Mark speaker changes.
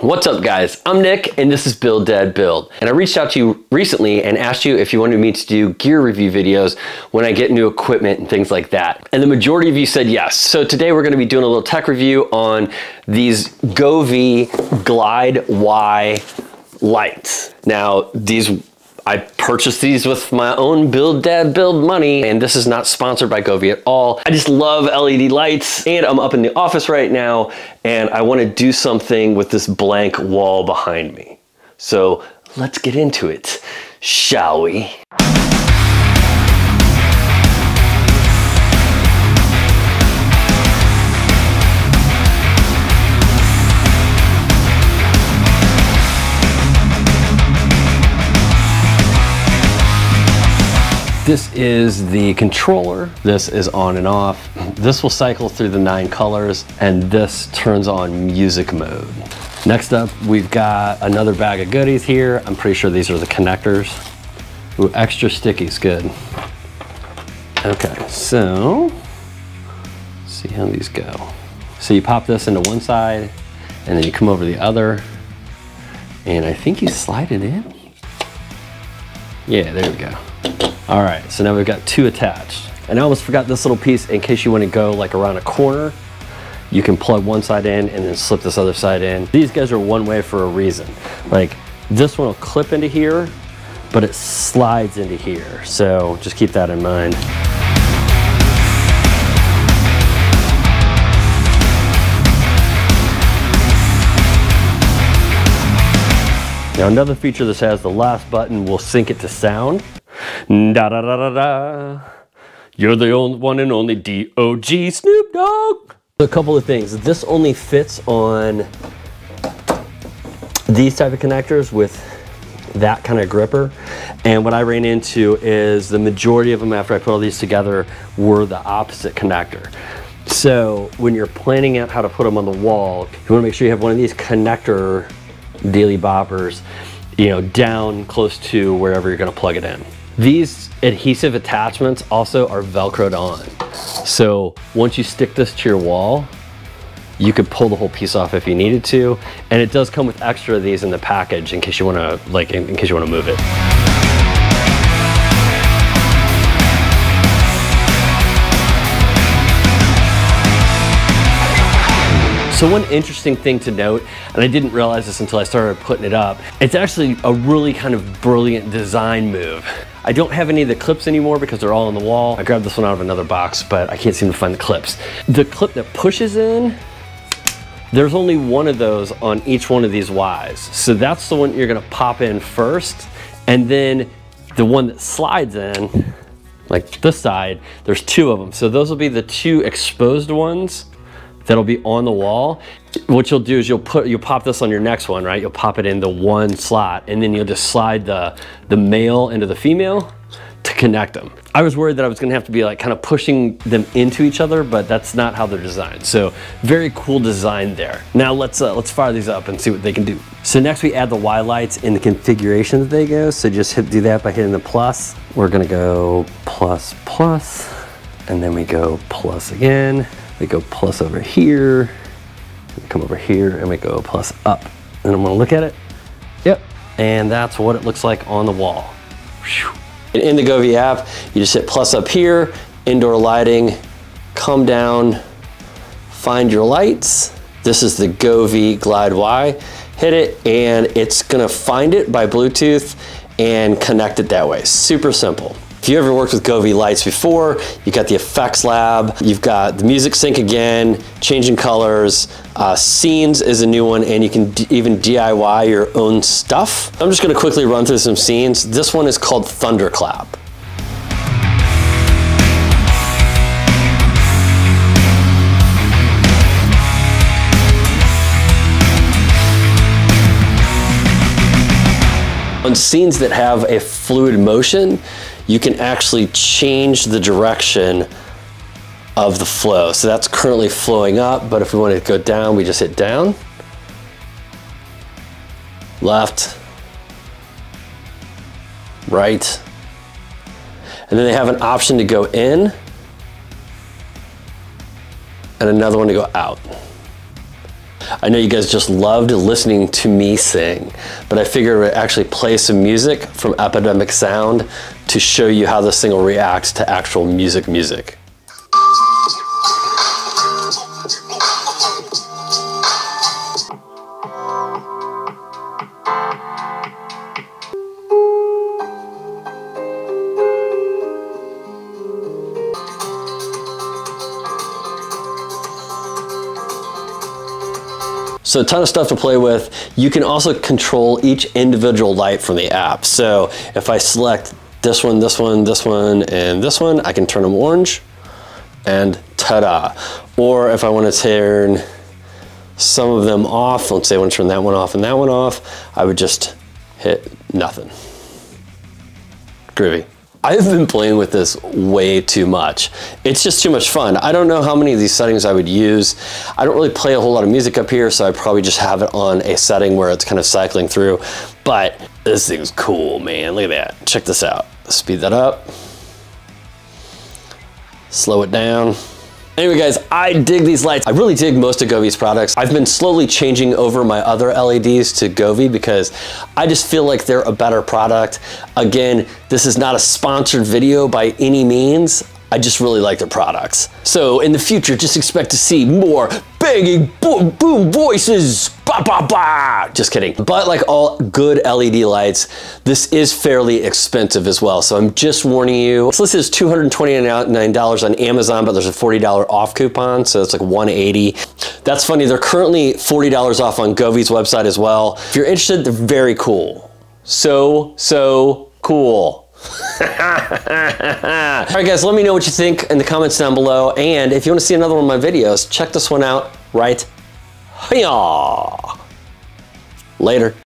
Speaker 1: What's up guys, I'm Nick and this is Build Dad Build. And I reached out to you recently and asked you if you wanted me to do gear review videos when I get new equipment and things like that. And the majority of you said yes. So today we're gonna be doing a little tech review on these GoVee Glide Y Lights. Now I purchased these with my own Build Dad Build money, and this is not sponsored by GoVee at all. I just love LED lights, and I'm up in the office right now, and I want to do something with this blank wall behind me. So let's get into it, shall we? This is the controller. This is on and off. This will cycle through the 9 colors, and this turns on music mode. Next up, we've got another bag of goodies here. I'm pretty sure these are the connectors. Ooh, extra sticky is good. Okay, so let's see how these go. So you pop this into one side, and then you come over the other, and I think you slide it in. Yeah, there we go. All right, so now we've got 2 attached. And I almost forgot this little piece in case you want to go like around a corner. You can plug one side in and then slip this other side in. These guys are one way for a reason. Like this one will clip into here, but it slides into here. So just keep that in mind. Now another feature this has, the last button will sync it to sound. Da da da da da. You're the only one and only D.O.G. Snoop Dogg. A couple of things. This only fits on these type of connectors with that kind of gripper. And what I ran into is the majority of them after I put all these together were the opposite connector. So when you're planning out how to put them on the wall, you want to make sure you have one of these connector daily boppers, you know, down close to wherever you're going to plug it in. These adhesive attachments also are Velcroed on. So once you stick this to your wall, you could pull the whole piece off if you needed to. And it does come with extra of these in the package in case you want to, like, in case you want to move it. So one interesting thing to note, and I didn't realize this until I started putting it up, it's actually a really kind of brilliant design move. I don't have any of the clips anymore because they're all on the wall. I grabbed this one out of another box, but I can't seem to find the clips. The clip that pushes in, there's only one of those on each one of these Ys. So that's the one you're gonna pop in first, and then the one that slides in, like this side, there's 2 of them. So those will be the 2 exposed ones that'll be on the wall. What you'll do is you'll pop this on your next one, right? You'll pop it in the one slot, and then you'll just slide the male into the female to connect them. I was worried that I was gonna have to be like kind of pushing them into each other, but that's not how they're designed. So very cool design there. Now let's fire these up and see what they can do. So next we add the Y lights in the configuration that they go. So just do that by hitting the plus. We're gonna go plus, plus, and then we go plus again. We go plus over here, we come over here, and we go plus up. And I'm gonna look at it. Yep, and that's what it looks like on the wall. In the GoVee app, you just hit plus up here, indoor lighting, come down, find your lights. This is the GoVee Glide Y. Hit it, and it's gonna find it by Bluetooth and connect it that way. Super simple. If you ever worked with GoVee lights before, you've got the effects lab, you've got the music sync again, changing colors, scenes is a new one, and you can even DIY your own stuff. I'm just gonna quickly run through some scenes. This one is called Thunderclap. On scenes that have a fluid motion, you can actually change the direction of the flow. So that's currently flowing up, but if we want to go down, we just hit down, left, right, and then they have an option to go in and another one to go out. I know you guys just loved listening to me sing, but I figured I would actually play some music from Epidemic Sound to show you how this thing will react to actual music. So a ton of stuff to play with. You can also control each individual light from the app. So if I select this one, this one, this one, and this one, I can turn them orange and ta-da. Or if I want to turn some of them off, let's say I want to turn that one off and that one off, I would just hit nothing. Groovy. I've been playing with this way too much. It's just too much fun. I don't know how many of these settings I would use. I don't really play a whole lot of music up here, so I probably just have it on a setting where it's kind of cycling through. But this thing's cool, man. Look at that. Check this out. Speed that up. Slow it down. Anyway guys, I dig these lights. I really dig most of GoVee's products. I've been slowly changing over my other LEDs to GoVee because I just feel like they're a better product. Again, this is not a sponsored video by any means. I just really like their products. So in the future, just expect to see more banging boom boom voices. Bah, bah, bah. Just kidding. But like all good LED lights, this is fairly expensive as well. So I'm just warning you. It's listed as $229 on Amazon, but there's a $40 off coupon. So it's like $180. That's funny. They're currently $40 off on GoVee's website as well. If you're interested, they're very cool. So cool. All right guys, let me know what you think in the comments down below, and if you want to see another one of my videos, check this one out right here. Later.